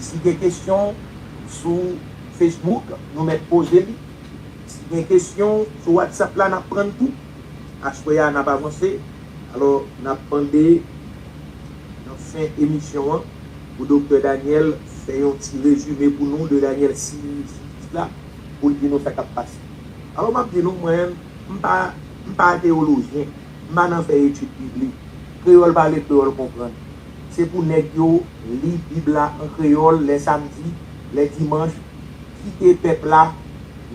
Si des questions sur Facebook, nous mettons poser. Si des questions sur WhatsApp, là, nous prenons tout. À ce moment-là, nous pas avancé. Alors, nous avons demandé dans fin émission pour Dr. Daniel faire un petit résumé pour nous de Daniel 6 là pour dire nous ce qui a passé. Alors, je dis nous, moi, je ne suis pas théologien, je ne pas faire étude biblique. Créole parler, créole comprendre. C'est pour nous lire la Bible en créole les samedis, les dimanches, quitter le peuple là,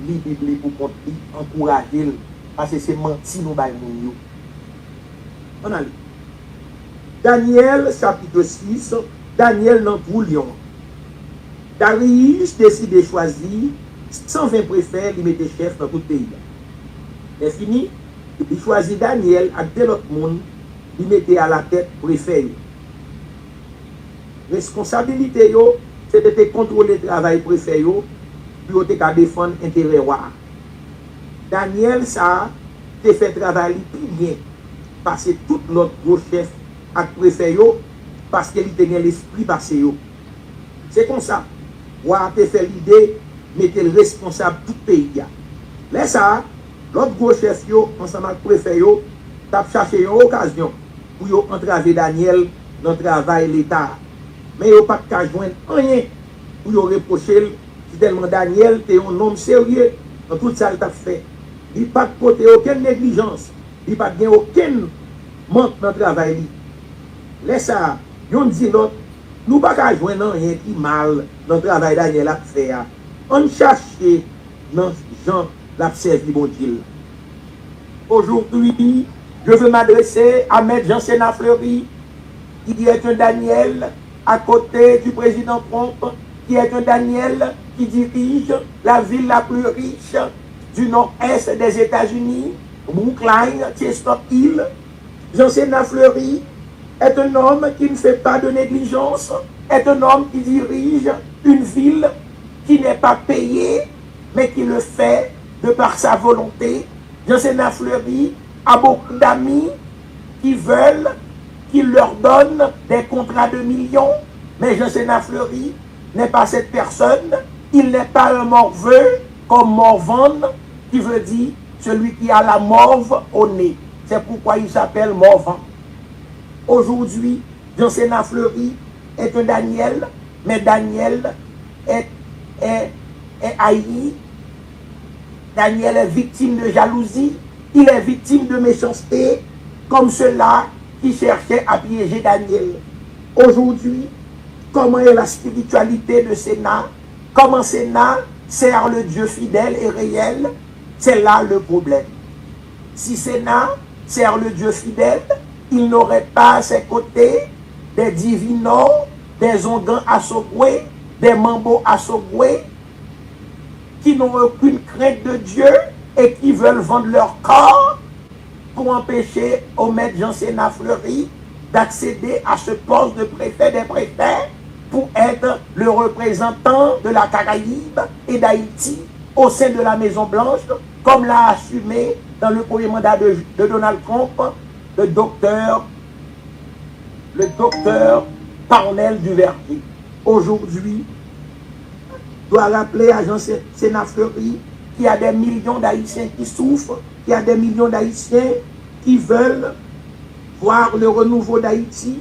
lire la Bible pour comprendre, encourager, parce que c'est menti nous bail moun yo. On a lu. Daniel chapitre 6, Daniel dans Bouillon. Darius décide de choisir 120 préfets, il mettait chef dans tout le pays. C'est fini, il choisit Daniel avec deux autres monde, il mettait à la tête préfet. Responsabilité, c'était de contrôler le travail préfet pour défendre l'intérêt. Daniel, ça, a fait travail plus bien. Parce que tout l'autre gros chef a préfet, parce qu'il tenait l'esprit passé. C'est comme ça. Ou a fait l'idée, mettez le responsable tout le pays. Là, ça, l'autre gros chef, ensemble avec le préfet, a cherché une occasion pour entraver Daniel dans le travail de l'État. Mais il n'y a pas de joindre rien pour reprocher tellement Daniel était un homme sérieux dans tout ça qu'il a fait. Il n'y a pas de côté aucune négligence, il n'y a pas de aucun manque dans le travail. Laisse ça, on dit l'autre, nous ne pouvons pas joindre rien qui mal dans le travail Daniel a fait. On cherche dans Jean l'a servi bon Dieu. Aujourd'hui, je veux m'adresser à Maître Jean-Sénat Fleury, qui est un Daniel à côté du président Trump, qui est un Daniel qui dirige la ville la plus riche du nord-est des États-Unis, Brooklyn, Chestnut Hill. Jean-Sénat Fleury est un homme qui ne fait pas de négligence, est un homme qui dirige une ville qui n'est pas payée, mais qui le fait de par sa volonté. Jean-Sénat Fleury a beaucoup d'amis qui veulent qu'il leur donne des contrats de millions, mais Jean-Sénat Fleury n'est pas cette personne, il n'est pas un morveux comme Morvan, qui veut dire celui qui a la morve au nez. C'est pourquoi il s'appelle Morvan. Aujourd'hui, Jean-Sénat Fleury est un Daniel, mais Daniel est haï. Daniel est victime de jalousie, il est victime de méchanceté, comme ceux-là qui cherchaient à piéger Daniel. Aujourd'hui, comment est la spiritualité de Sénat? Comment Sénat sert le Dieu fidèle et réel? C'est là le problème. Si Sénat sert le Dieu fidèle, il n'aurait pas à ses côtés des divinos, des ondans assogoués, des mambos assogoués, qui n'ont aucune crainte de Dieu et qui veulent vendre leur corps pour empêcher au maître Jean-Sénat Fleury d'accéder à ce poste de préfet des préfets pour être le représentant de la Caraïbe et d'Haïti au sein de la Maison-Blanche, comme l'a assumé dans le premier mandat de Donald Trump, le docteur Parnell Duverger. Aujourd'hui, je dois rappeler à Jean-Sénat Fleury qu'il y a des millions d'Haïtiens qui souffrent, qu'il y a des millions d'Haïtiens qui veulent voir le renouveau d'Haïti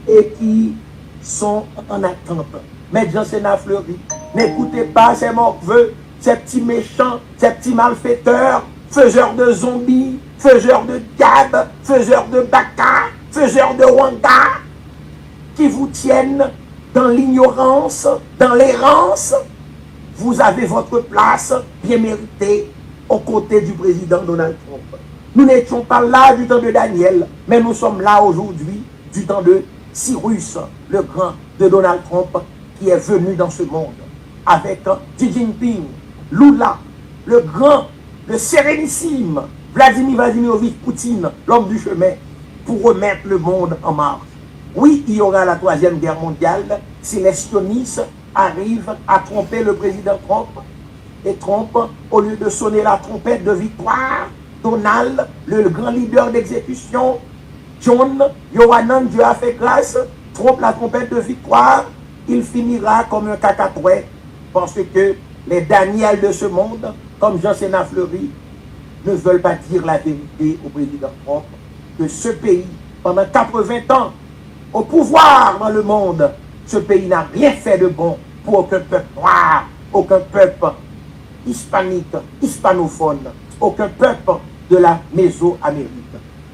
et qui sont en attente. Mais Jean-Sénat Fleury, n'écoutez pas ces morveux, ces petits méchants, ces petits malfaiteurs, faiseurs de zombies, faiseurs de diables, faiseurs de baka, faiseurs de wanga, qui vous tiennent dans l'ignorance, dans l'errance. Vous avez votre place bien méritée aux côtés du président Donald Trump. Nous n'étions pas là du temps de Daniel, mais nous sommes là aujourd'hui du temps de Cyrus, le grand de Donald Trump, qui est venu dans ce monde avec Xi Jinping, Lula, le grand, le sérénissime Vladimir Vladimirovich Poutine, l'homme du chemin, pour remettre le monde en marche. Oui, il y aura la troisième guerre mondiale si les sionistes arrivent à tromper le président Trump. Et Trump, au lieu de sonner la trompette de victoire, Donald, le grand leader d'exécution, John, Yohanan, Dieu a fait grâce, trompe la trompette de victoire il finira comme un cacatoès parce que les Daniel de ce monde, comme Jean Sénat Fleury, ne veulent pas dire la vérité au président Trump, que ce pays, pendant 80 ans, au pouvoir dans le monde, ce pays n'a rien fait de bon pour aucun peuple noir, aucun peuple hispanique, hispanophone, aucun peuple de la Mésoamérique.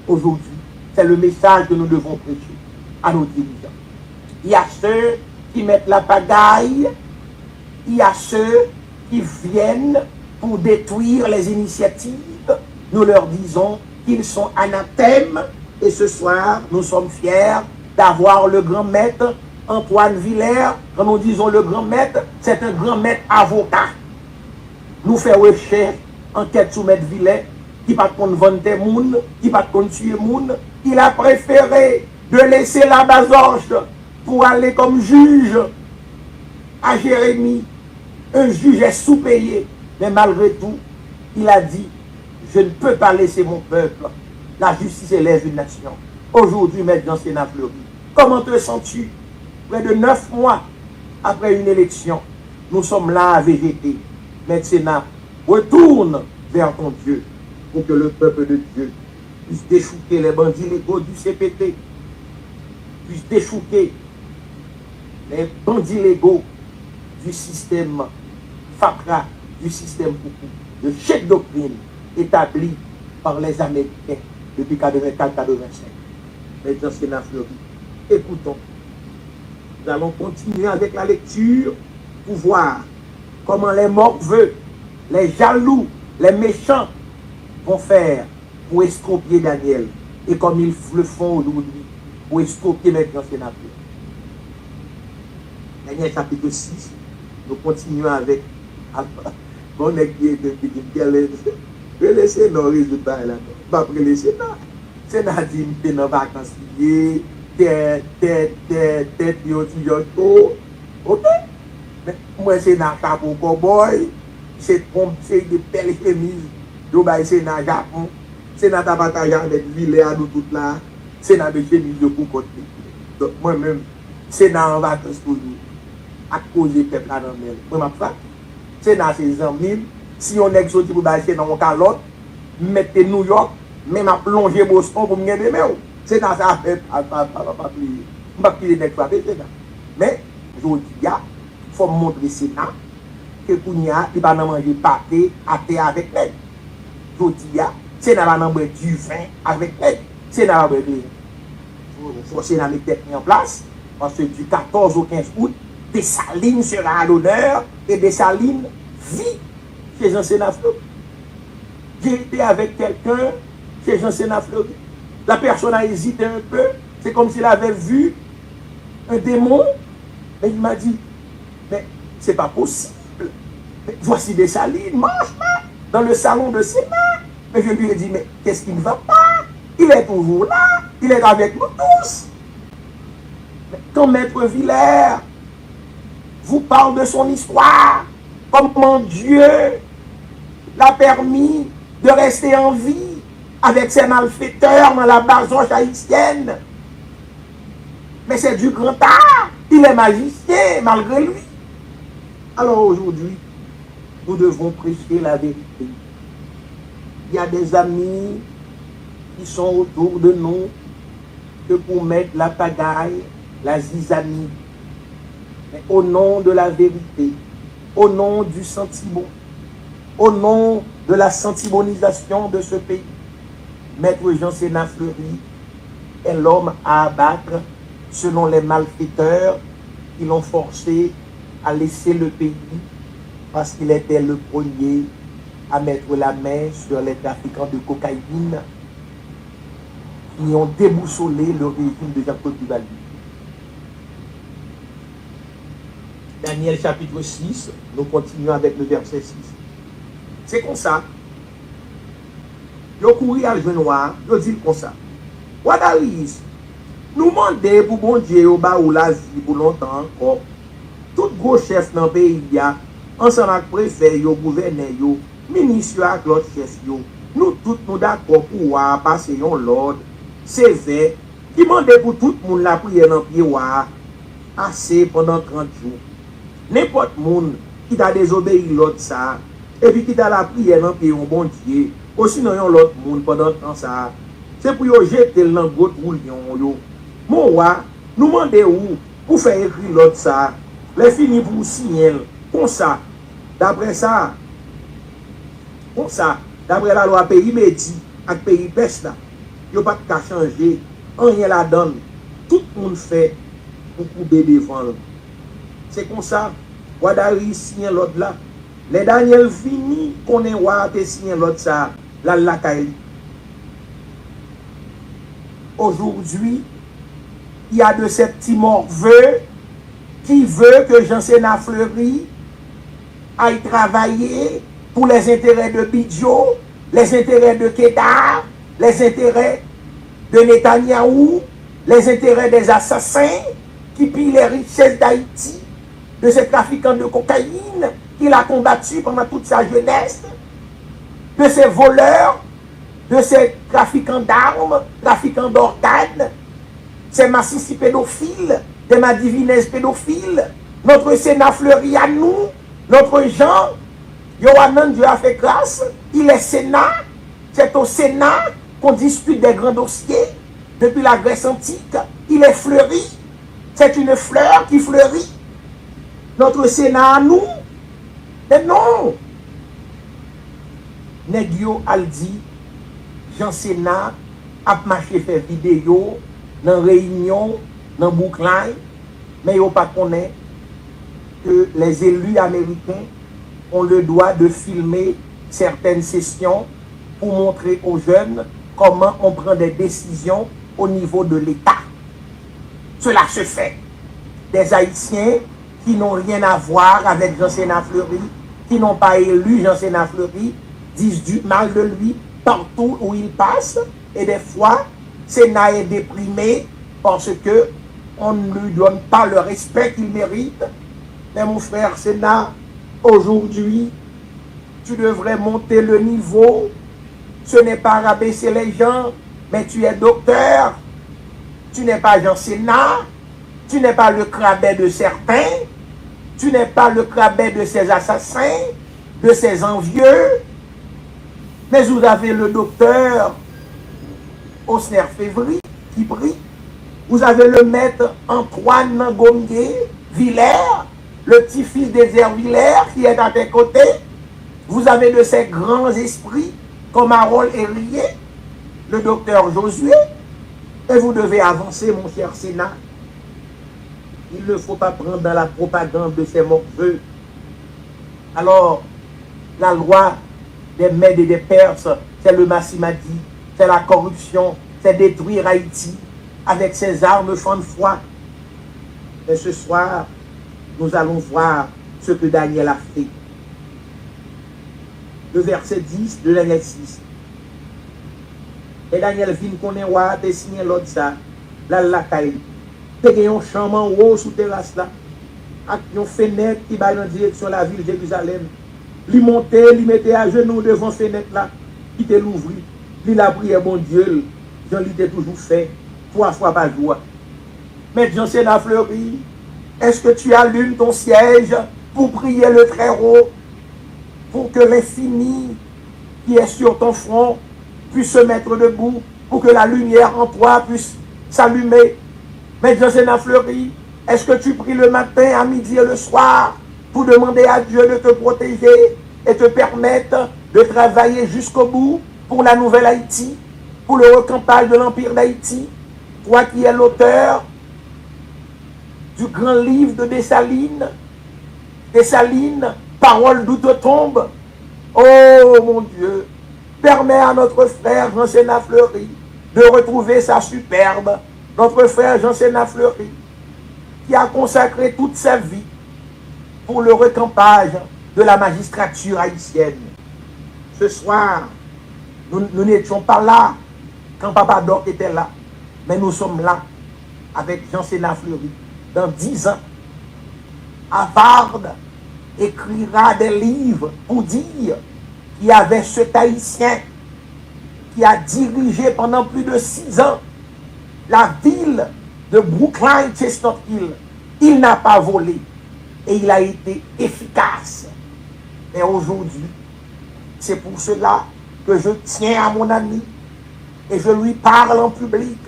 Aujourd'hui, c'est le message que nous devons prêcher à nos dirigeants. Il y a ceux qui mettent la pagaille, il y a ceux qui viennent pour détruire les initiatives. Nous leur disons qu'ils sont anathèmes et ce soir, nous sommes fiers d'avoir le grand maître Antoine Villers. Quand nous disons le grand maître, c'est un grand maître avocat. Nous faisons recherche, enquête sur maître Villers, qui pas contre vendre des mounes, qui pas contre tuer mounes. Il a préféré de laisser la Bazoche pour aller comme juge à Jérémie. Un juge est sous-payé, mais malgré tout, il a dit, je ne peux pas laisser mon peuple. La justice élève une nation. Aujourd'hui, maître Jean Sénat Fleury, comment te sens-tu? Près de 9 mois après une élection, nous sommes là à végéter. Maître Sénat, retourne vers ton Dieu pour que le peuple de Dieu puisse déchouquer les bandits légaux du CPT, puisse déchouquer les bandits légaux du système FACRA, du système Poukou, de chèque doctrine établi par les Américains depuis 84-85. Maître Sénat Fleury, écoutons. Nous allons continuer avec la lecture pour voir comment les morveux, les jaloux, les méchants vont faire pour estropier Daniel et comme ils le font aujourd'hui pour estropier Maître Sénat Fleury. Daniel chapitre 6, nous continuons avec bon qui est depuis je laisse nos résultats là. Pas pour le Sénat. Sénat dit que nous vacances tête ok. Mais moi Sénat capot cowboy, c'est de belles chemises. Je vais Sénat Japon. Sénat avantage avec Villers à nous toutes là. Sénat de chemise de pour côté. Donc moi-même Sénat en vacances toujours. À cause du peuple là dans le moi m'a fait. Sénat c'est amis. Si on est sorti pour bailler dans mon calotte, mettez New York, même à plonger Boston pour me gagner. C'est dans ça, pas plier. Je ne vais pas plier d'être frappé, c'est ça. Mais, je dis, il faut montrer Sénat que Kounia, il va manger pâté à terre avec l'aide. Je dis, Sénat va manger du vin avec l'aide. Sénat va manger. Il faut Sénat mettre en place, parce que du 14 au 15 août, Dessalines sera à l'honneur et Dessalines vit chez Jean Sénat Fleury. J'ai été avec quelqu'un chez Jean Sénat Fleury. La personne a hésité un peu. C'est comme s'il avait vu un démon. Mais il m'a dit, mais c'est pas possible. Mais voici Dessalines, mange dans le salon de Sénat. Mais je lui ai dit, mais qu'est-ce qui ne va pas? Il est toujours là. Il est avec nous tous. Mais quand Maître Villers vous parle de son histoire, comment Dieu l'a permis de rester en vie avec ses malfaiteurs dans la Bazoche haïtienne. Mais c'est du grand art. Il est magicien malgré lui. Alors aujourd'hui, nous devons prêcher la vérité. Il y a des amis qui sont autour de nous que pour mettre la pagaille, la zizanie. Mais au nom de la vérité, au nom du sentiment, au nom de la sentimentalisation de ce pays, Maître Jean Sénat Fleury est l'homme à abattre selon les malfaiteurs qui l'ont forcé à laisser le pays parce qu'il était le premier à mettre la main sur les trafiquants de cocaïne qui ont déboussolé le régime de Jacob Duvalier. Daniel chapitre 6, nous continuons avec le verset 6. C'est comme ça. Je cours à le noir, je dis comme ça. Wadaris, nous demandons pour bon Dieu au bas ou la vie pour longtemps encore. Tout gros chef dans le pays, ensemble avec le préfet, le gouverneur, le ministre avec l'autre chef, nous tous nous d'accord pour passer l'ordre sévère qui demande pour tout le monde la prière dans le pied. assez pendant 30 jours. N'importe monde qui t'a désobéi l'autre ça, et puis qui t'a la prière dans un bon Dieu, aussi non yon l'autre monde pendant temps ça, c'est pour yo jeter dans le gros trou yo. Mon roi, nous demandez où pour faire écrire l'autre ça, les fini pour signer, comme ça, d'après ça, comme ça, d'après la loi pays Métis, avec pays Peste, il n'y a pas de cas changer, rien la donne, tout le monde fait pour couper devant. C'est comme ça, Wadari signe l'autre là, les Daniel fini, qu'on est Wadari signe l'autre ça, la Kaili. Aujourd'hui, il y a de ces petits morveux qui veulent que Jean-Sénat Fleury aille travailler pour les intérêts de Bidjo, les intérêts de Kedar, les intérêts de Netanyahou, les intérêts des assassins qui pillent les richesses d'Haïti, de ces trafiquants de cocaïne qu'il a combattu pendant toute sa jeunesse, de ces voleurs, de ces trafiquants d'armes, trafiquants d'organes, ces massifs pédophiles, des madivinaises pédophiles, notre Sénat Fleury à nous, notre Jean, Yohanan, Dieu a fait grâce, il est Sénat, c'est au Sénat qu'on dispute des grands dossiers, depuis la Grèce antique, il est fleuri, c'est une fleur qui fleurit, notre Sénat à nous, mais non, Negio Aldi, Jean Sénat, a marché faire vidéo, dans réunion, dans bouclin, mais il pas connaît que les élus américains ont le droit de filmer certaines sessions pour montrer aux jeunes comment on prend des décisions au niveau de l'État. Cela se fait. Des Haïtiens qui n'ont rien à voir avec Jean-Sénat Fleury, qui n'ont pas élu Jean-Sénat Fleury, disent du mal de lui partout où il passe, et des fois, Sénat est déprimé parce que on ne lui donne pas le respect qu'il mérite. Mais mon frère Sénat, aujourd'hui, tu devrais monter le niveau. Ce n'est pas rabaisser les gens, mais tu es docteur. Tu n'es pas Jean Sénat. Tu n'es pas le crabet de certains. Tu n'es pas le crabet de ces assassins, de ces envieux. Mais vous avez le docteur Osner Févry qui prie. Vous avez le maître Antoine Gomgué Villers, le petit-fils d'Ezer Villers qui est à tes côtés. Vous avez de ces grands esprits comme Harold Henrié, le docteur Josué. Et vous devez avancer, mon cher Sénat. Il ne faut pas prendre dans la propagande de ces morveux. Alors, la loi des Mèdes et des Perses, c'est le Massimadi, c'est la corruption, c'est détruire Haïti avec ses armes sans foi. Mais ce soir, nous allons voir ce que Daniel a fait. Le verset 10 de l'année 6. Et Daniel vient qu'on est roi, te signé l'autre ça, la caille. Te gagne un chambre en haut sous terrasse là, avec une fenêtre qui va en direction de la ville de Jérusalem. Lui monter, lui mettait à genoux devant la fenêtre là, qui te l'ouvrit. Lui la prière, bon Dieu, j'en l'ai toujours fait, 3 fois par jour. Mais Jean-Sénat Fleury, est-ce que tu allumes ton siège pour prier le Très-Haut, pour que l'infini qui est sur ton front puisse se mettre debout, pour que la lumière en toi puisse s'allumer? Mais Jean-Sénat Fleury, est-ce que tu pries le matin, à midi et le soir pour demander à Dieu de te protéger et te permettre de travailler jusqu'au bout pour la nouvelle Haïti, pour le recampage de l'Empire d'Haïti? Toi qui es l'auteur du grand livre de Dessalines, parole d'outre-tombe. Oh mon Dieu, permets à notre frère Jean-Sénat Fleury de retrouver sa superbe. Notre frère Jean-Sénat Fleury, qui a consacré toute sa vie pour le recampage de la magistrature haïtienne. Ce soir, nous n'étions pas là quand Papa Doc était là, mais nous sommes là avec Jean-Sénat Fleury. Dans 10 ans, Havard écrira des livres pour dire qu'il y avait ce Haïtien qui a dirigé pendant plus de 6 ans la ville de Brooklyn, Chestnut Hill, Il n'a pas volé et il a été efficace. Mais aujourd'hui, c'est pour cela que je tiens à mon ami et je lui parle en public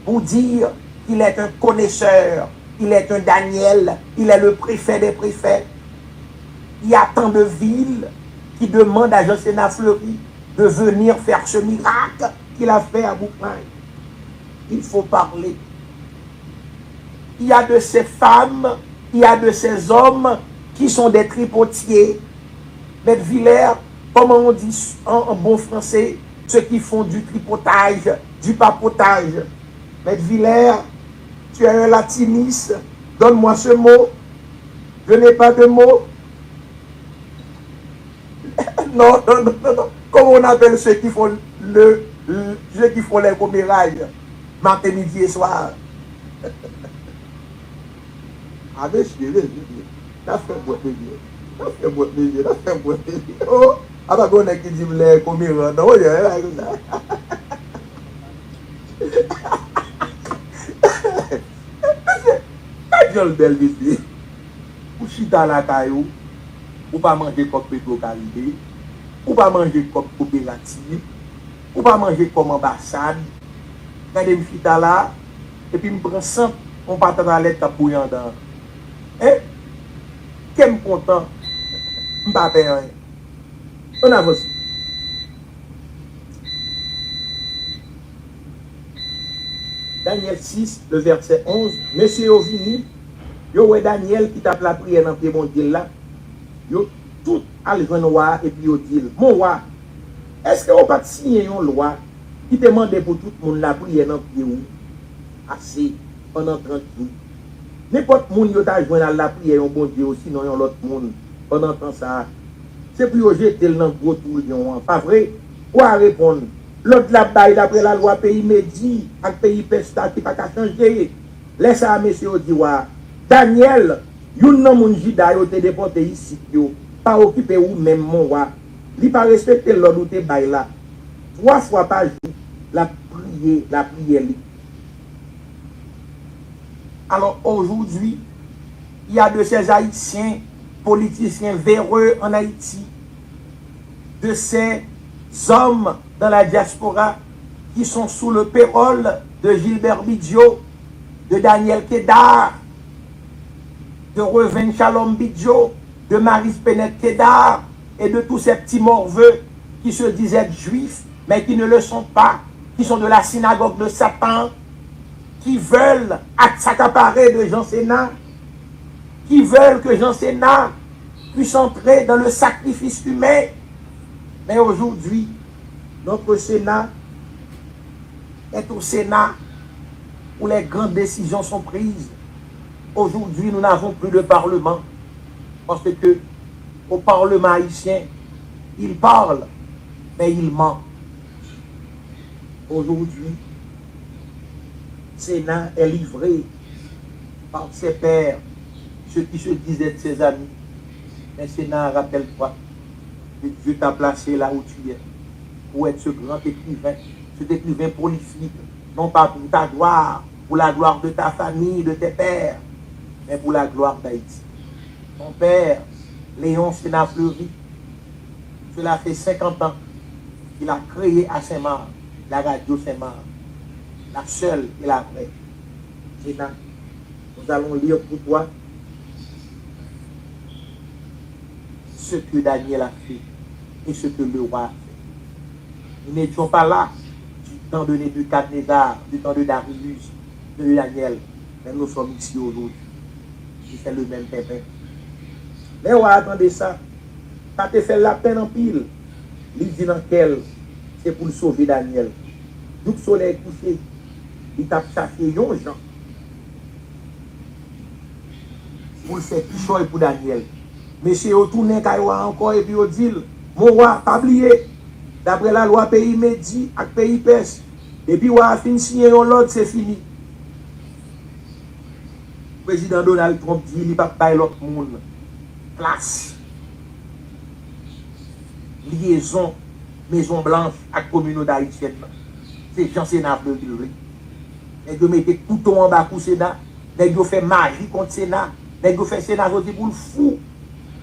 pour dire qu'il est un connaisseur, il est un Daniel, il est le préfet des préfets. Il y a tant de villes qui demandent à Josena Fleury de venir faire ce miracle qu'il a fait à Boucragne. Il faut parler. Il y a de ces femmes, il y a de ces hommes qui sont des tripotiers. Maître Villers, comment on dit en bon français, ceux qui font du tripotage, du papotage. Maître Villers, tu es un latiniste, donne-moi ce mot. Je n'ai pas de mot. Non. Comment on appelle ceux qui font ceux qui font les commérages matin, midi et soir? Ah, monsieur, ça fait bon plaisir. Oh, ah, bah, on a qui dit les commérages. Non, il y a ça. Pas de belle visite. Ou chita la caillou, ou pas manger comme pétro-caribé, ou pas manger comme coopérative, ou pas manger comme ambassade. Regardez me chita là, et puis me prend 100, on part dans la lettre bouillant dans. Hein? Qu'est-ce que content? Je ne pas payer rien. On avance. Daniel 6, le verset 11. Monsieur Ovini, yo ouais Daniel qui tape la prière dans le pied mon Dieu là. Yo tout à le roi et puis yo dit, mon roi, est-ce que vous pas signé une loi qui demande pour tout le monde la prière dans le pied ou assez pendant 30 jours? N'importe monde yo t'a joindre la prière un bon Dieu sinon yon l'autre monde pendant temps ça. C'est pour jeter dans le gros tourbillon, pas vrai? Ou à répondre? L'autre la baille d'après la loi pays Médi, avec pays Pesta qui pas changer. Laisse à monsieur dit wa Daniel, yon nan moun jida yo te déporté ici yo, pas occupé ou même mon roi. Li pas respecter l'ordre te baille là. 3 fois par jour la prière li. Alors aujourd'hui, il y a de ces Haïtiens, politiciens véreux en Haïti, de ces hommes dans la diaspora qui sont sous le pérole de Gilbert Bidjo, de Daniel Kedar, de Reuven Shalom Bidjo, de Maris Penet Kedar et de tous ces petits morveux qui se disent être juifs mais qui ne le sont pas, qui sont de la synagogue de Satan, qui veulent s'accaparer de Jean Sénat, qui veulent que Jean Sénat puisse entrer dans le sacrifice humain. Mais aujourd'hui, notre Sénat est au Sénat où les grandes décisions sont prises. Aujourd'hui, nous n'avons plus de parlement parce que au Parlement haïtien, il parle, mais il ment. Aujourd'hui, Sénat est livré par ses pairs, ceux qui se disent être ses amis. Mais Sénat, rappelle-toi que Dieu t'a placé là où tu es, pour être ce grand écrivain, cet écrivain prolifique, non pas pour ta gloire, pour la gloire de ta famille, de tes pères, mais pour la gloire d'Haïti. Ton père, Léon Sénat Fleury, cela fait 50 ans qu'il a créé à Saint-Marc la radio Saint-Marc, la seule et la vraie. Sénat, nous allons lire pour toi ce que Daniel a fait et ce que le roi a fait. Nous n'étions pas là du temps de Nebuchadnezzar, du temps de Darius, de Daniel, mais nous sommes ici aujourd'hui. Et c'est le même pépin. Mais on va attendre ça. Ça te fait la peine en pile. Il dit dans quel, c'est pour sauver Daniel. D'où le soleil couché, il t'a cherché un gens pour le faire pichon pour Daniel. Monsieur, au tourné encore et puis au dit, mon roi, pas oublié, d'après la loi pays Médi avec pays Perse, et puis on a fini signer l'autre, c'est fini. Le président Donald Trump dit, il ne peut pas l'autre monde. Place. Liaison, Maison Blanche avec la communauté haïtienne. C'est Jean Sénat Fleury. Et de mettre couteau en bas pour Sénat, Nèg yo fait magie contre Sénat. Nèg yo fait Sénat sorti pour le fou.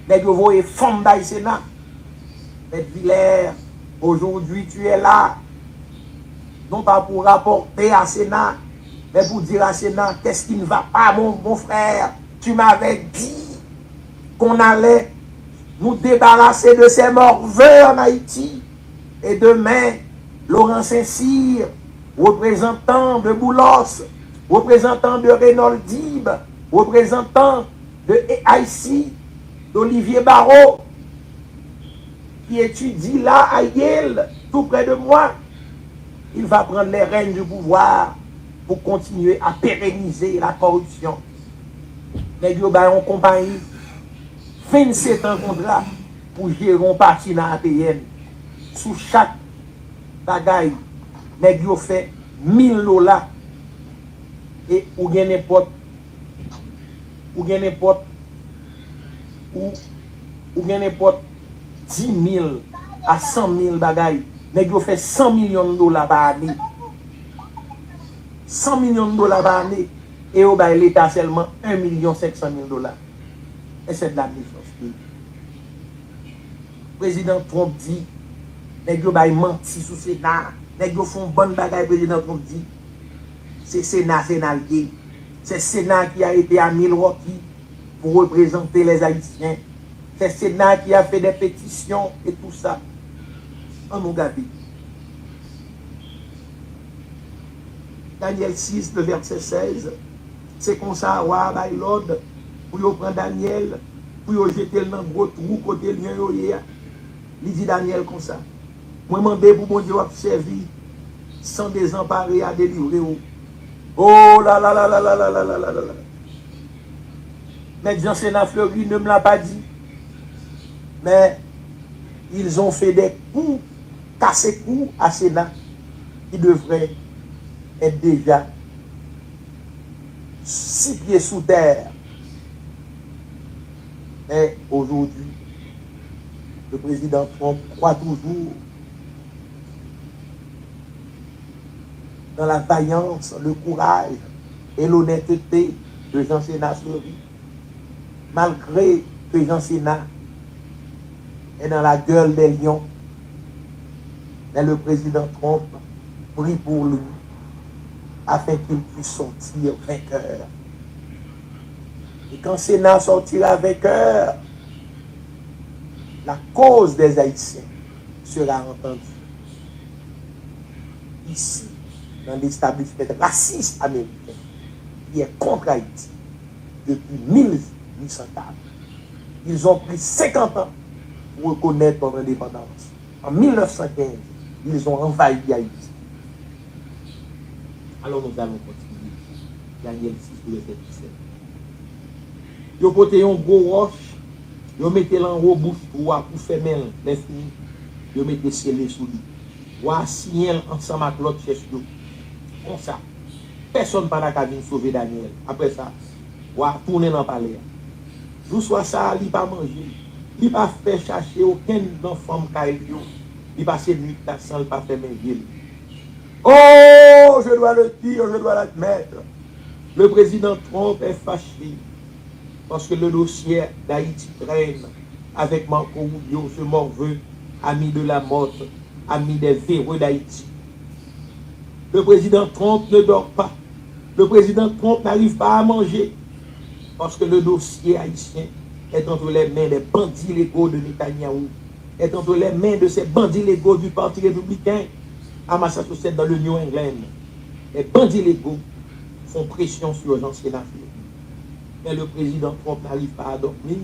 Nèg yo voye femme dans le Sénat. Mais Villers, aujourd'hui tu es là. Non pas pour rapporter à Sénat, mais pour dire à Sénat qu'est-ce qui ne va pas, mon frère. Tu m'avais dit qu'on allait nous débarrasser de ces morveux en Haïti. Et demain, Laurent Saint-Cyr, représentant de Boulos, représentant de Reynold Dib, représentant de EIC, d'Olivier Barrault, qui étudie là à Yale, tout près de moi, il va prendre les rênes du pouvoir pour continuer à pérenniser la corruption. Les Global ont compagnie 27 ans contrat pour gérer un parti dans l'APN. Sous chaque bagaille, les gens fait $1000 et ou bien n'importe ou bien n'importe 10 000 à 100 000 bagailles. Les gens fait $100 millions par année. $100 millions par année. Et au bas l'État seulement $1,500,000. Et c'est de la méchanceté. Le président Trump dit, les gens menti sous le Sénat. Les gens font bonne bagaille, le président Trump dit. C'est Sénat, lié. C'est Sénat qui a été à Milwaukee pour représenter les Haïtiens. C'est Sénat qui a fait des pétitions et tout ça. On nous garde. Daniel 6, le verset 16. C'est comme ça, ouais, l'ordre, pour prendre Daniel, pour jeter dans le gros trou, côté le lien, il dit Daniel comme ça. Moi, je demande pour mon Dieu observer, sans désemparer à délivrer. Oh là là là là là là là là là là là. Mais Jean Sénat Fleury ne me l'a pas dit. Mais ils ont fait des coups, cassés coups à Sénat, qui devraient être déjà 6 pieds sous terre. Mais aujourd'hui, le président Trump croit toujours dans la vaillance, le courage et l'honnêteté de Jean Sénat Fleury. Malgré que Jean Sénat est dans la gueule des lions, mais le président Trump prie pour lui afin qu'il puisse sortir vainqueur. Et quand le Sénat sortira vainqueur, la cause des Haïtiens sera entendue. Ici, dans l'établissement raciste américain, qui est contre Haïti depuis 1804. Ils ont pris 50 ans pour reconnaître notre indépendance. En 1915, ils ont envahi Haïti. Alors nous allons continuer. Daniel 6, verset 17. Ils ont porté un gros roche, ils ont mis en haut bouche pour fermer l'infini. Ils ont mis scellé sous lui. Voici ensemble avec l'autre chef. Comme ça. Personne ne va venir sauver Daniel. Après ça, on va tourner dans le palais. Nous soit ça, il pas manger. Il pas fait chercher aucun enfant qui il passe nuit sans pas faire mes villes. Oh, je dois le dire, je dois l'admettre. Le président Trump est fâché parce que le dossier d'Haïti traîne avec Marco Rubio, ce morveux, ami de la mort, ami des véreux d'Haïti. Le président Trump ne dort pas. Le président Trump n'arrive pas à manger parce que le dossier haïtien est entre les mains des bandits légaux de Netanyahou, est entre les mains de ces bandits légaux du Parti républicain à Massachusetts dans le New England. Les bandits légaux font pression sur Jean Sénat Fleury. Mais le président Trump n'arrive pas à dormir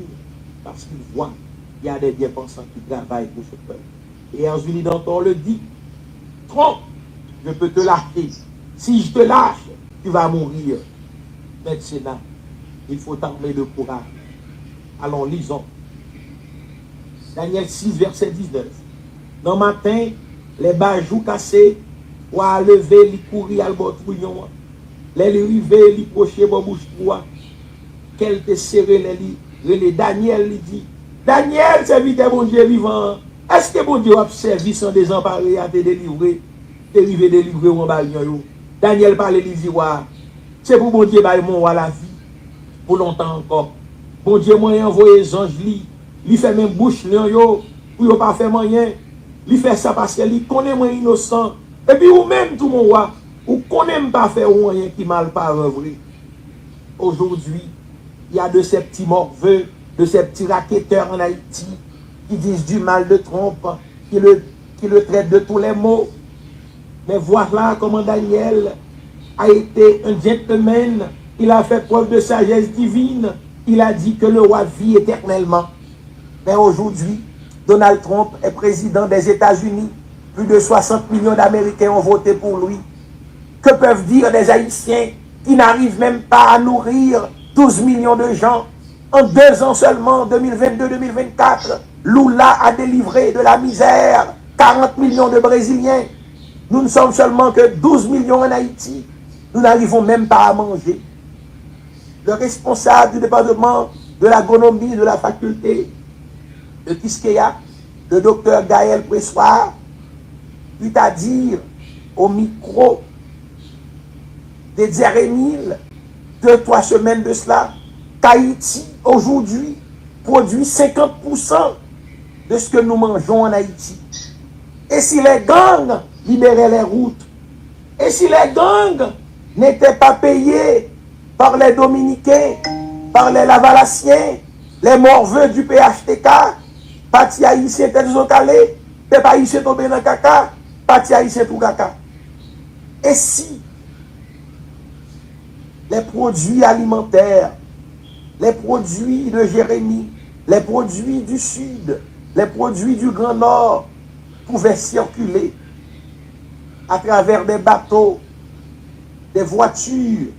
parce qu'il voit qu'il y a des bien-pensants qui travaillent pour ce peuple. Et Erzuli Danton le dit, Trump, je peux te lâcher. Si je te lâche, tu vas mourir. Mais le Sénat, il faut t'armer de courage. Allons, lisons. Daniel 6, verset 19. Dans le matin, les bajous cassés, ou à lever, les courir à l'botrouillon, les river, les procher, bon bouche toi. Qu'elle te serré, les Daniel, lui dit, Daniel, servite bon Dieu vivant. Est-ce que bon Dieu a servi sans désemparer à te délivrer, te délivrer en balion? Daniel parle, il dit, C'est pour bon Dieu, bah, mon à la vie, pour longtemps encore. Bon Dieu, moi, envoyé les anges, lui fait même bouche, yo, pour ne pas faire rien. Lui fait ça parce que lui connaît moi innocent. Et puis, ou même, tout mon roi, ou connaît pas faire rien qui mal pas vrai. Aujourd'hui, il y a de ces petits morveux, de ces petits raquetteurs en Haïti, qui disent du mal de Trump, qui le traitent de tous les maux. Mais voilà comment Daniel a été un gentleman. Il a fait preuve de sagesse divine. Il a dit que le roi vit éternellement. Mais aujourd'hui, Donald Trump est président des États-Unis. Plus de 60 millions d'Américains ont voté pour lui. Que peuvent dire des Haïtiens qui n'arrivent même pas à nourrir 12 millions de gens? En 2 ans seulement, 2022-2024, Lula a délivré de la misère 40 millions de Brésiliens. Nous ne sommes seulement que 12 millions en Haïti. Nous n'arrivons même pas à manger. Le responsable du département de l'agronomie de la faculté de Kiskeya, le docteur Gaël Pressoir, lui a dit au micro de Djeremil, 2-3 semaines de cela, qu'Haïti, aujourd'hui, produit 50% de ce que nous mangeons en Haïti. Et si les gangs libéraient les routes, et si les gangs n'étaient pas payés par les Dominicains, par les Lavalassiens, les morveux du PHTK, parti haïtien tel Zokalé, peuple haïtien tombé dans caca, parti haïtien tout caca. Et si les produits alimentaires, les produits de Jérémie, les produits du Sud, les produits du Grand Nord pouvaient circuler à travers des bateaux, des voitures,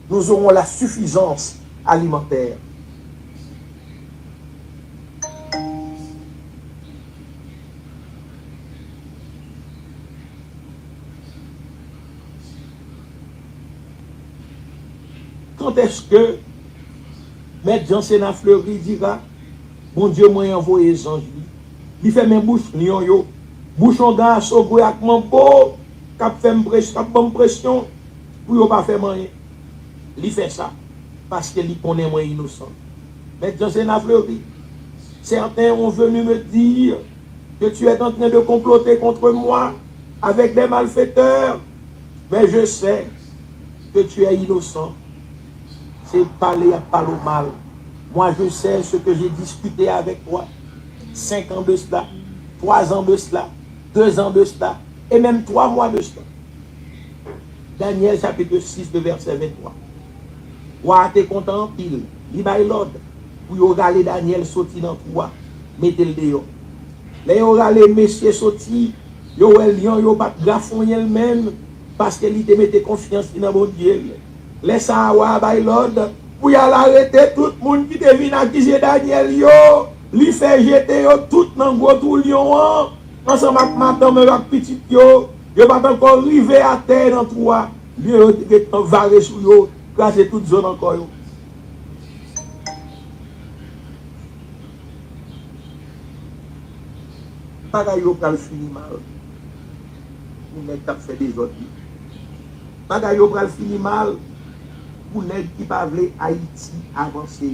nous aurons la suffisance alimentaire. Quand est-ce que Maître Jean-Sénat Fleury dira, bon Dieu m'a envoyé les anges, il fait mes bouches, yo, bouchon gars, sogo avec mon beau, cap fait pression, pour ne pas faire rien. Il fait ça, parce qu'il connaît moi innocent. Maître Jean-Sénat Fleury, certains ont venu me dire que tu es en train de comploter contre moi avec des malfaiteurs, mais je sais que tu es innocent. C'est parler à parler au mal. Moi, je sais ce que j'ai discuté avec toi. 5 ans de cela, 3 ans de cela, 2 ans de cela, et même 3 mois de cela. Daniel chapitre 6, de verset 23. Roi, t'es content en pile. Il va l'ordre pour regarder Daniel sorti dans toi. Mettez-le dehors. Là, il regarde messieurs sorti. Yo el lion, yo pas grafon elle-même. Parce qu'il te mette confiance dans mon Dieu. Laisse ça à l'ordre pour y aller arrêter tout le monde qui te vient accuser Daniel yo, lui fait jeter yo tout dans gros tout lion ensemble avec madame avec petit yo pas encore arrivé à terre dans toi, lui est varé sur yo, casser toute zone encore yo. Bagay yo pral fini mal. Ou nek t'a fait des autres. Bagay yo pral fini mal. Pour nèg qui pa vle Haïti avancer,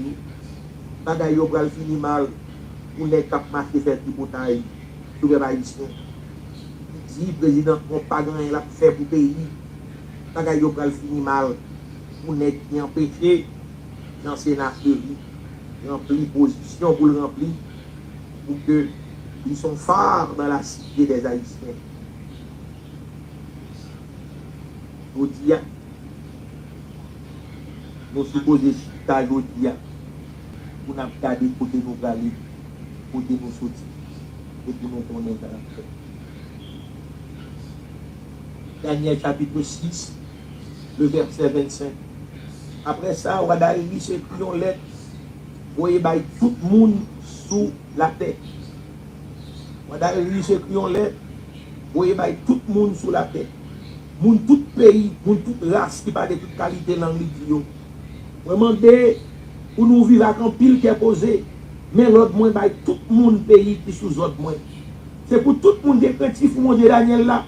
bagay yo pral fini mal. Pour nèg k'ap marqué faire du bataille sur les haïtiens. Si président Trump pas grand la fait pour pays, bagay yo pral fini mal. Pour nèg qui empêché dans Sénat remplir position pour le remplir pour que ils sont phares dans la cité des Haïtiens. Aujourd'hui, nous supposons chita aujourd'hui pour nous garder côté nous aller, côté nous sortir, et puis nous connaître dans la paix. Daniel chapitre 6, le verset 25. Après ça, on va d'aller lire ce qui ont lettre, vous voyez, tout le monde sous la terre. On va d'aller lire ce qui ont lettre, vous voyez, tout le monde sous la terre. Moun tout pays, moun toute race qui parle de toute qualité dans l'idée. Vraiment, pour nous vivre avec un pile qui est posé, mais l'autre moins, tout le monde pays qui sous l'autre moins. C'est pour tout le monde des créatifs, mon Dieu Daniel là,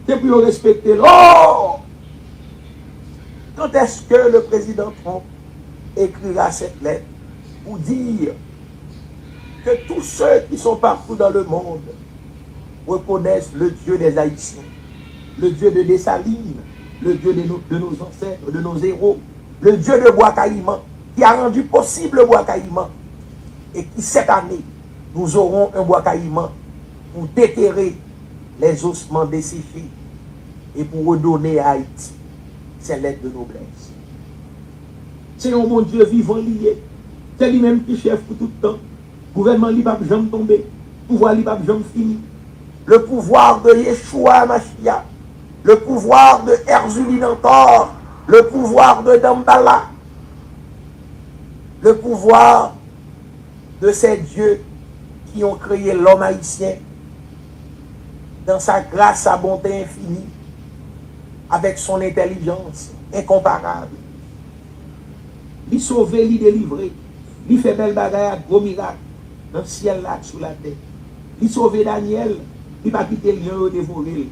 c'est pour respecter. Oh! Quand est-ce que le président Trump écrira cette lettre pour dire que tous ceux qui sont partout dans le monde reconnaissent le Dieu des Haïtiens, le Dieu de Dessalines, le Dieu de nos ancêtres, de nos héros, le Dieu de Bois Caïman, qui a rendu possible Bois Caïman, et qui cette année, nous aurons un Bois Caïman pour déterrer les ossements desséchés et pour redonner à Haïti ses lettres de noblesse. C'est un mon Dieu vivant lié. C'est lui-même qui chef pour tout le temps. Gouvernement li pas jamais tomber. Pouvoir li pas jamais fini. Le pouvoir de Yeshua Mashiach, le pouvoir de Herzuli Nantor, le pouvoir de Dambala, le pouvoir de ces dieux qui ont créé l'homme haïtien dans sa grâce, sa bonté infinie, avec son intelligence incomparable. Lui sauver, lui délivrer, lui fait belle bagaille, gros miracle, dans le ciel là, sous la terre. Lui sauver Daniel, lui pas quitter le lion dévoré.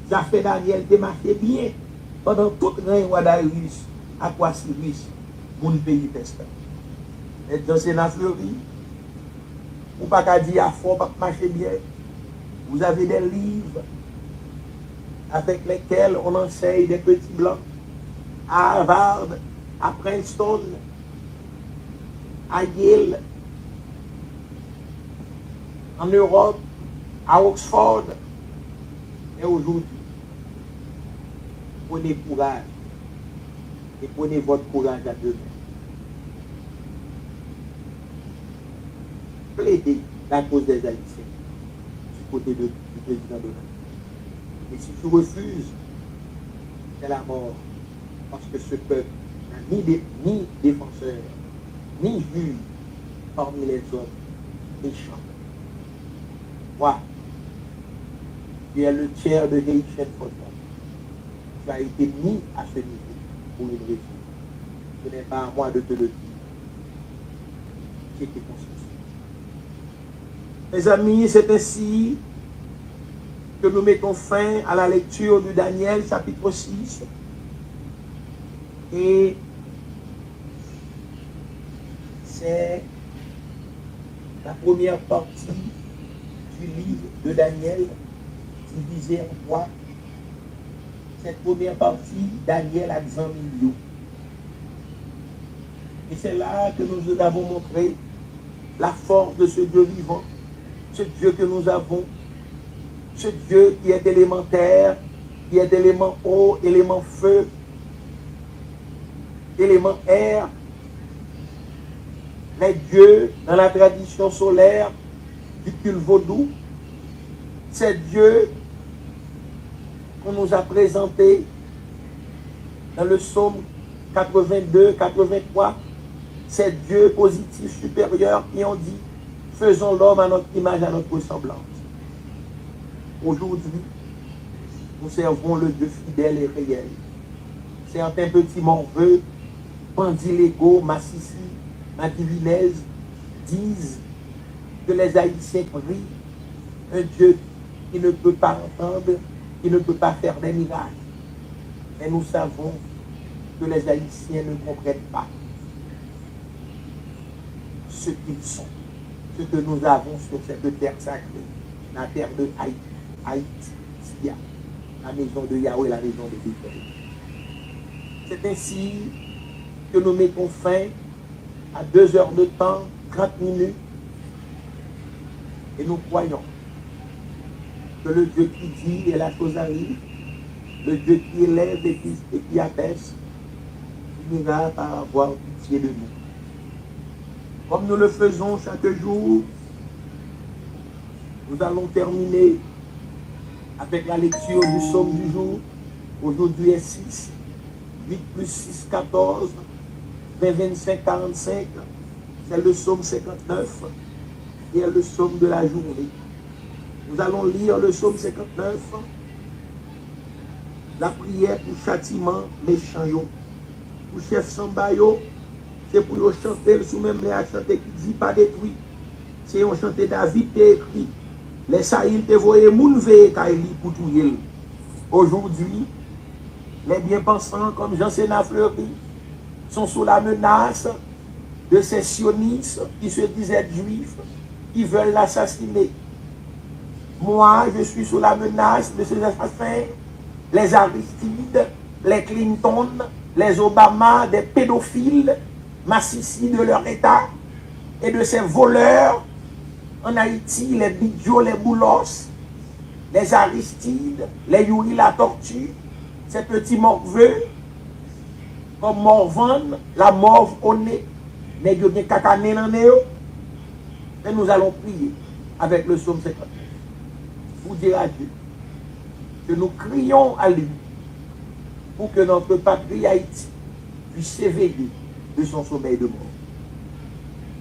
Ça fait Daniel te marché bien pendant tout le règne de Darius, à quoi Cyrus, mon pays testant. Et dans ce Fleury, ou pas qu'à dire à fond, pas marcher bien. Vous avez des livres avec lesquels on enseigne des petits blancs à Harvard, à Princeton, à Yale, en Europe, à Oxford. Et aujourd'hui, prenez courage et prenez votre courage à deux mains. Plaidez la cause des Haïtiens du côté du président Donald. Et si tu refuses, c'est la mort. Parce que ce peuple n'a ni défenseur, ni juge parmi les hommes méchants. Moi, tu es le tiers de Haïtien Fondement. Tu as été mis à ce niveau pour une raison. Ce n'est pas à moi de te le dire. Qui était constitué. Mes amis, c'est ainsi que nous mettons fin à la lecture de Daniel chapitre 6. Et c'est la première partie du livre de Daniel divisée en 3. Cette première partie, Daniel a 100 millions. Et c'est là que nous avons montré la force de ce Dieu vivant, ce Dieu que nous avons, ce Dieu qui est élémentaire, qui est élément eau, élément feu, élément air. Les dieux dans la tradition solaire du culte vaudou, c'est Dieu qu'on nous a présenté dans le psaume 82, 83, c'est Dieu positif supérieur qui ont dit faisons l'homme à notre image, à notre ressemblance. Aujourd'hui, nous servons le Dieu fidèle et réel. Certains petits morveux, bandits légaux, massissi, mativilèzes, disent que les Haïtiens prient un Dieu qui ne peut pas entendre, qui ne peut pas faire des miracles. Mais nous savons que les Haïtiens ne comprennent pas ce qu'ils sont, ce que nous avons sur cette terre sacrée, la terre de Haïti, la maison de Yahweh, la maison de Bethel. C'est ainsi que nous mettons fin à 2 heures de temps, 30 minutes, et nous croyons que le Dieu qui dit et la chose arrive, le Dieu qui élève et qui abaisse, finira par avoir pitié de nous. Comme nous le faisons chaque jour, nous allons terminer avec la lecture du psaume du jour. Aujourd'hui est 6, 8 plus 6, 14, 20, 25, 45. C'est le psaume 59 et le psaume de la journée. Nous allons lire le psaume 59, la prière pour châtiment méchant. Pour chef Sambayo, c'est pour nous chanter, sous même les à chanter qui dit pas détruit. C'est on chanter David qui écrit. Les saïls te voyaient moun veye kaili pour tout. Aujourd'hui, Les bien-pensants comme Jean Sénat Fleury sont sous la menace de ces sionistes qui se disent être juifs, qui veulent l'assassiner. Moi, je suis sous la menace de ces assassins, les Aristides, les Clinton, les Obama, des pédophiles, massicides de leur État, et de ces voleurs en Haïti, les Bidjo, les Boulos, les Aristides, les Yuri la Tortue, ces petits morveux, comme Morvan, la morve au nez, mais il y a cacané dans le nez. Et nous allons prier avec le psaume 59 pour dire à Dieu que nous crions à lui pour que notre patrie Haïti puisse s'éveiller de son sommeil de mort.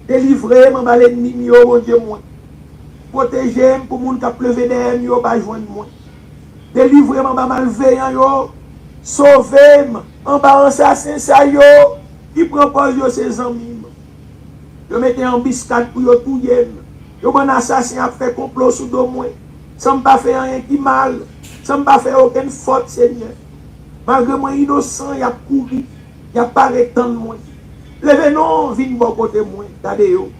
Délivrez mon ennemi, mon Dieu, moi. Protégez-moi pour moun qui pleuve derrière moi, pas joindre moi. Délivrez-moi mon malveillant, yo. Sauvez-moi en bas assassin ça yo qui propose yo ses amis. Yo mettez en biscade pour yo touyer. Yo bon assassin a fait complot sous dos moi. Sans pas faire rien qui mal, sans pas faire aucune faute, Seigneur. Malgré moi innocent, il a couru, il a pas retenu moi. Levez non, viens bon côté moi, regardez yo.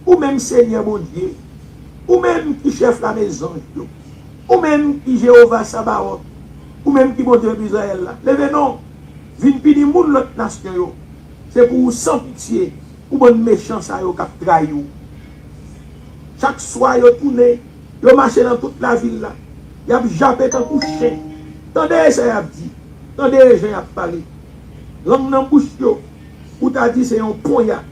Ou même Seigneur mon Dieu, ou même qui chef la maison, ou même qui Jéhovah Sabaoth, ou même qui mon Dieu d'Israël là. Levez non, viens pini moun l'autre nation yo. C'est pour vous sans pitié, ou bon méchant ça yo k'ap trahi yo. Chaque soir yo tourné, yo marché dans toute la ville là. Y a jappé tant couché. Tendez ça y a dit. Tendez les gens y a parlé. Langue nan bouche yo. Ou t'a dit c'est un poignard.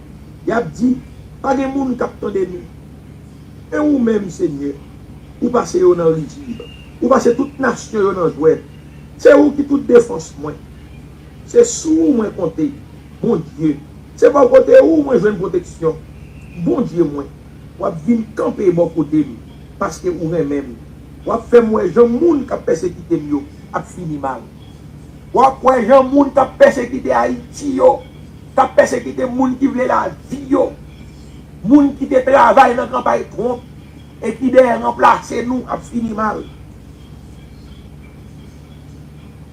Y a dit pas de monde qui attendait nous. Et ou même Seigneur, ou passez yo dans ridicule. Ou passez toute nation yo dans jouet. C'est où qui tout défense moi. C'est sous moi compter. Bon Dieu. C'est pas côté où moi j'ai une protection. Bon Dieu moi. Ou venir camper bon côté parce que ou même. Ou fait moi gens moun qui persécuter yo a fini mal. Ou quoi gens moun qui persécuter Haïti yo, qui persécuter moun qui veut la vie yo. Moun qui te travaille dans campagne Trump et qui derrière remplacer nous a fini mal.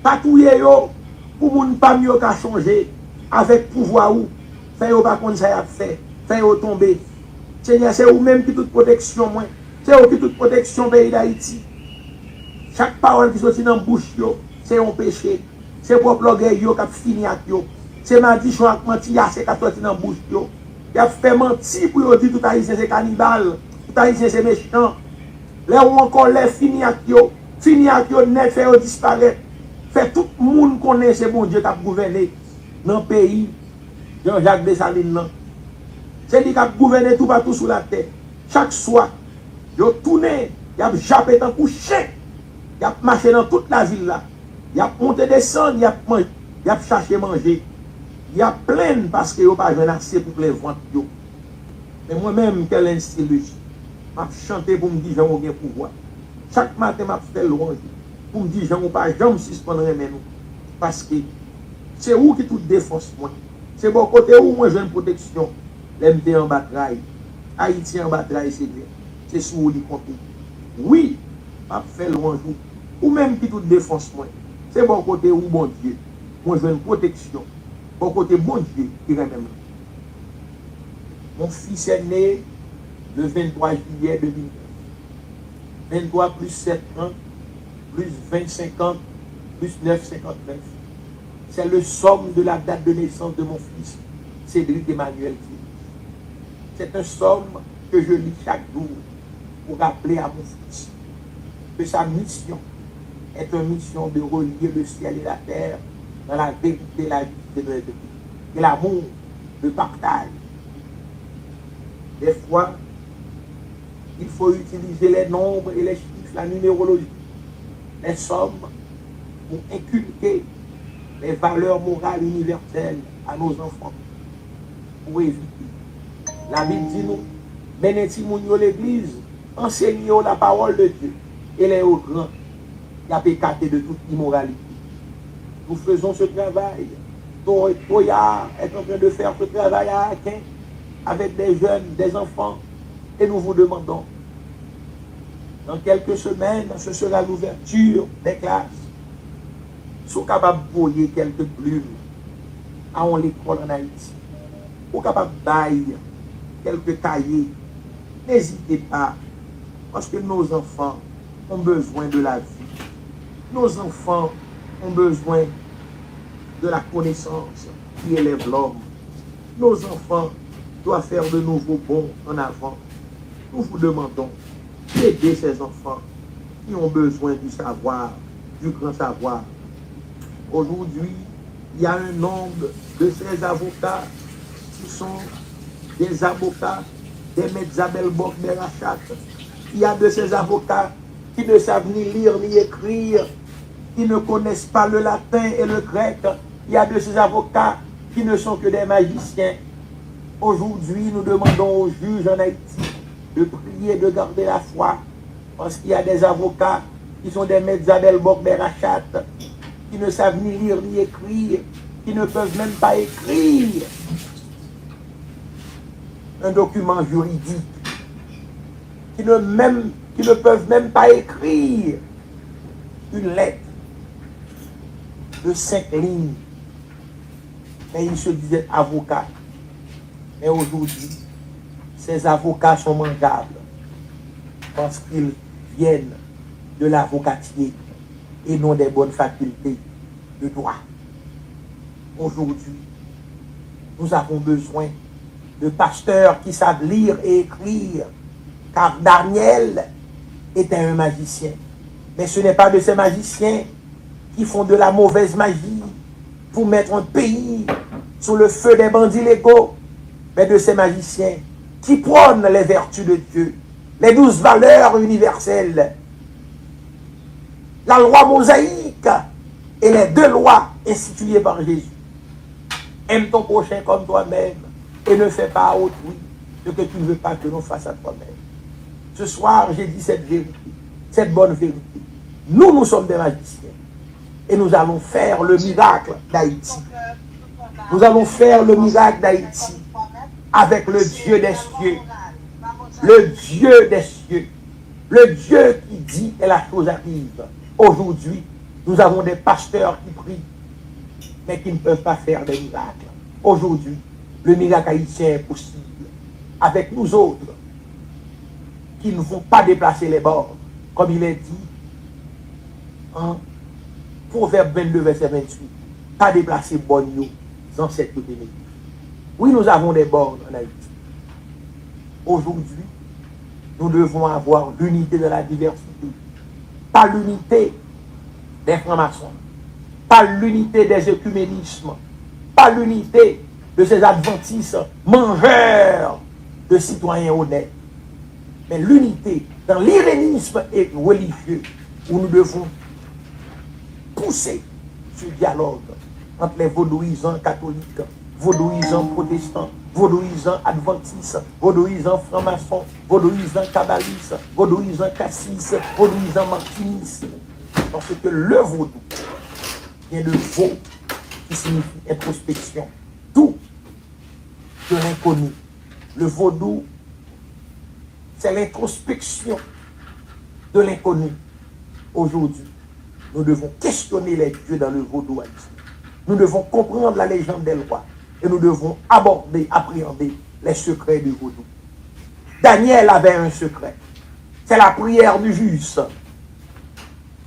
Patouiller yo pour moun pas mieux qu'à changer avec pouvoir ou fait yo pas comme ça a fait yo tomber. Seigneur, c'est ou même qui toute protection moi. C'est ou qui toute protection pays d'Haïti. Chaque parole qui sortit dans la bouche yo, c'est un péché. C'est pour l'orgueil yo qui a fini avec yo. C'est maldition avec mentir c'est qui a sorti dans la bouche yo. Il a fait mentir pour dire tout haïtien c'est cannibale, tout haïtien c'est méchant. Là où encore les fini avec yo net fait yo disparaître. Fait tout le monde connaît c'est bon Dieu qui a gouverné dans le pays. Jean-Jacques Dessalines là. C'est lui qui a gouverné tout partout sur la terre. Chaque soir, il a tourné, il a jappé dans couché, il a marché dans toute la ville là. Il a monté descendre, il a cherché manger. Il a plein parce qu'il n'a pas assez pour les ventes. Mais moi-même, quel institut, je chanté pour me dire que j'ai un pouvoir. Chaque matin, je fais louange pour me dire que je n'ai pas jamais suspendre nous. Parce que c'est où qui tout défense moi. C'est bon côté où moi j'ai une protection. L'MT en bataille, Haïti en bataille, c'est sous où il compte. Oui, je fais louange ou même qui tout défense moi. C'est bon côté où bon Dieu. Moi j'ai une protection. Bon côté bon Dieu qui est même. Mon fils est né le 23 juillet 2009. 23 plus 7 ans, plus 20, 50, plus 9, 59. C'est le somme de la date de naissance de mon fils, Cédric Emmanuel. C'est un somme que je lis chaque jour pour rappeler à mon fils que sa mission est une mission de relier le ciel et la terre dans la vérité, la justice et l'amour, le partage. Des fois, il faut utiliser les nombres et les chiffres, la numérologie, les sommes pour inculquer les valeurs morales universelles à nos enfants, pour éviter. La Bible dit nous, menez-y l'église, enseignez la parole de Dieu, et les hauts grands, qui a pécaté de toute immoralité. Nous faisons ce travail. Toya est en train de faire ce travail à Akin, avec des jeunes, des enfants, et nous vous demandons, dans quelques semaines, ce sera l'ouverture des classes. sont capables de voyer quelques plumes à l'école en Haïti, ou capable de bailler quelques cahiers, n'hésitez pas, parce que nos enfants ont besoin de la vie. Nos enfants ont besoin de la connaissance qui élève l'homme. Nos enfants doivent faire de nouveaux bons en avant. Nous vous demandons d'aider ces enfants qui ont besoin du savoir, du grand savoir. Aujourd'hui, il y a un nombre de ces avocats qui sont des avocats des maîtres Isabelle Boc-Berachat. Il y a de ces avocats qui ne savent ni lire ni écrire, qui ne connaissent pas le latin et le grec. Il y a de ces avocats qui ne sont que des magiciens. Aujourd'hui, nous demandons aux juges en Haïti de prier, de garder la foi, parce qu'il y a des avocats qui sont des maîtres Isabelle Boc-Berachat, qui ne savent ni lire ni écrire, qui ne peuvent même pas écrire un document juridique, qui ne peuvent même pas écrire une lettre de 5 lignes. Mais ils se disaient avocats. Mais aujourd'hui, ces avocats sont mangeables parce qu'ils viennent de l'avocatier et non des bonnes facultés de droit. Aujourd'hui, nous avons besoin de pasteurs qui savent lire et écrire, car Daniel était un magicien. Mais ce n'est pas de ces magiciens qui font de la mauvaise magie pour mettre un pays sous le feu des bandits légaux, mais de ces magiciens qui prônent les vertus de Dieu, les 12 valeurs universelles, la loi mosaïque et les 2 lois instituées par Jésus. Aime ton prochain comme toi-même et ne fais pas à autrui ce que tu ne veux pas que l'on fasse à toi-même. Ce soir, j'ai dit cette vérité, cette bonne vérité. Nous sommes des magiciens et nous allons faire le miracle d'Haïti. Nous allons faire le miracle d'Haïti avec le Dieu des cieux. Le Dieu des cieux. Le Dieu qui dit et la chose arrive. Aujourd'hui, nous avons des pasteurs qui prient, mais qui ne peuvent pas faire des miracles. Aujourd'hui, le miracle haïtien est possible. Avec nous autres, qui ne vont pas déplacer les bords, comme il est dit, en Proverbe 22, verset 28, pas déplacer bords dans cette bénédiction. Oui, nous avons des bords en Haïti. Aujourd'hui, nous devons avoir l'unité de la diversité. Pas l'unité des francs-maçons, pas l'unité des œcuménismes, pas l'unité de ces adventistes mangeurs de citoyens honnêtes, mais l'unité dans l'irénisme et religieux où nous devons pousser ce dialogue entre les vaudouisants catholiques, vaudouisants protestants, vaudouisants adventistes, vaudouisants francs-maçons, vaudouisants kabbalistes, vaudouisants cassis, vaudouisants martinistes. Parce que le vaudou vient de vaud, qui signifie introspection, tout de l'inconnu. Le vaudou, c'est l'introspection de l'inconnu. Aujourd'hui, nous devons questionner les dieux dans le vaudou haïtien. Nous devons comprendre la légende des lois et nous devons aborder, appréhender les secrets du vaudou. Daniel avait un secret. C'est la prière du juste.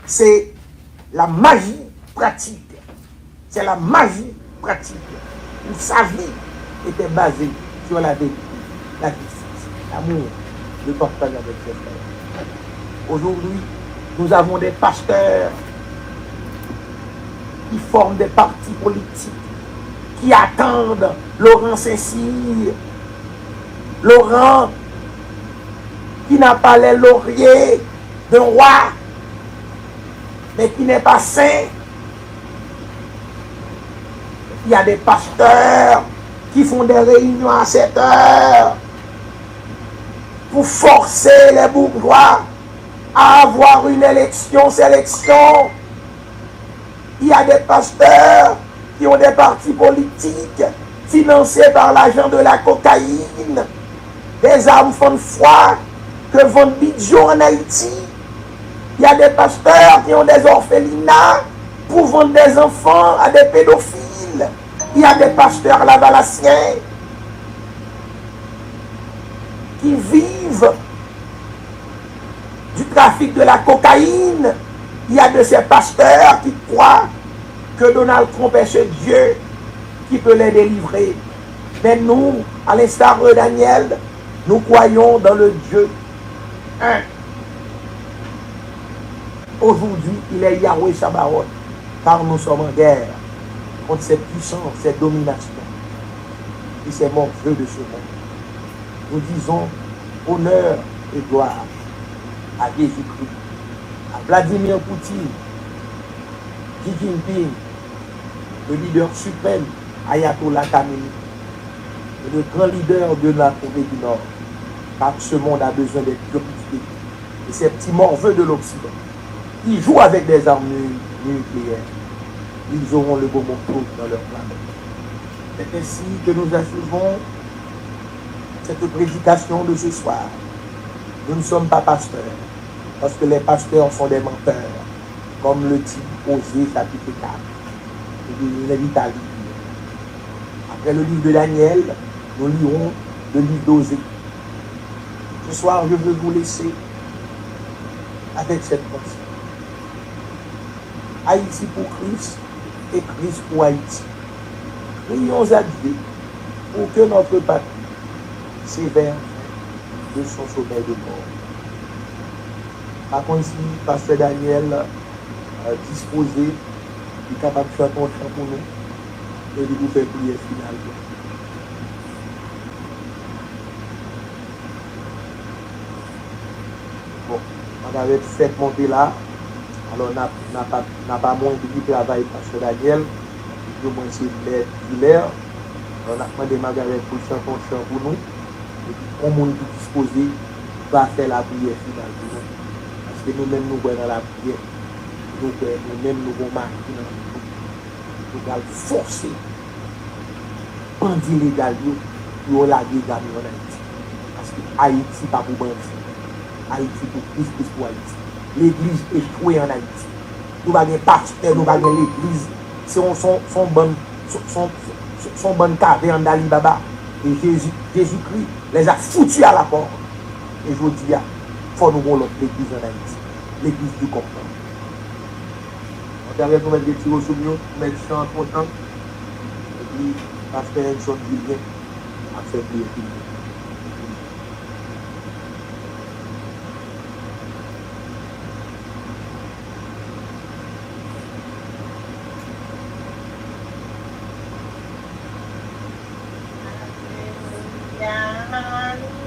C'est la magie pratique. C'est la magie pratique. Où sa vie était basée sur la vérité, la justice, l'amour, le partage avec ses frères. Aujourd'hui, nous avons des pasteurs qui forment des partis politiques, qui attendent Laurent Saint-Cyr. Laurent, qui n'a pas les lauriers d'un roi, mais qui n'est pas saint. Il y a des pasteurs qui font des réunions à 7 heures pour forcer les bourgeois à avoir une sélection. Il y a des pasteurs qui ont des partis politiques financés par l'argent de la cocaïne, des armes font foi que vendent Bidjo en Haïti. Il y a des pasteurs qui ont des orphelinats pour vendre des enfants à des pédophiles. Il y a des pasteurs lavalassiens qui vivent du trafic de la cocaïne. Il y a de ces pasteurs qui croient que Donald Trump est ce Dieu qui peut les délivrer. Mais nous, à l'instar de Daniel, nous croyons dans le Dieu un. Aujourd'hui, il est Yahweh Sabaoth, car nous sommes en guerre contre cette puissance, cette domination et ces morveux de ce monde. Nous disons honneur et gloire à Jésus-Christ, à Vladimir Poutine, Xi Jinping, le leader suprême, Ayatollah Khamenei, et le grand leader de la Corée du Nord. Car ce monde a besoin d'être purifié. Et ces petits morveux de l'Occident, qui jouent avec des armes nucléaires, ils auront le beau morceau dans leur planète. C'est ainsi que nous achevons cette prédication de ce soir. Nous ne sommes pas pasteurs, parce que les pasteurs sont des menteurs, comme le dit Osée chapitre 4. Il invite à lire. Après le livre de Daniel, nous lirons le livre d'Osée. Ce soir, je veux vous laisser avec cette pensée. Haïti pour Christ et Christ pour Haïti. Prions à Dieu pour que notre patrie s'éveille de son sommeil de mort. Par contre, si Pasteur Daniel disposé, il est capable de faire un chant pour nous et de vous faire prier finale. Bon, on avait fait monter là. Alors, on n'a pas moins de travail Pasteur Daniel. Au moins, c'est l'air. On a demandé Margaret pour chanter un chant pour nous. Et puis, comme on est disposé, va faire la prière finale pour nous. Parce que nous-mêmes, nous voyons dans la prière. Nous-mêmes, nous voyons marquer dans nous. Nous allons forcer. Bandit légal, nous la gagne en Haïti. Parce que Haïti, pas pour bandit. Haïti pour Christ, Christ pour Haïti. L'église échouée en Haïti. Nous n'avons pas de pasteur, nous n'avons pas l'église. Son bonne caverne d'Ali Baba. Et Jésus-Christ les a foutus à la porte. Et je vous dis, il faut nous voir l'autre l'église en Haïti. L'église du comprendre. On devrait nous mettre des tirs sur nous, mettre chant important. Et puis, pasteur Enson dit bien, à faire prier tout le monde. Hallelujah.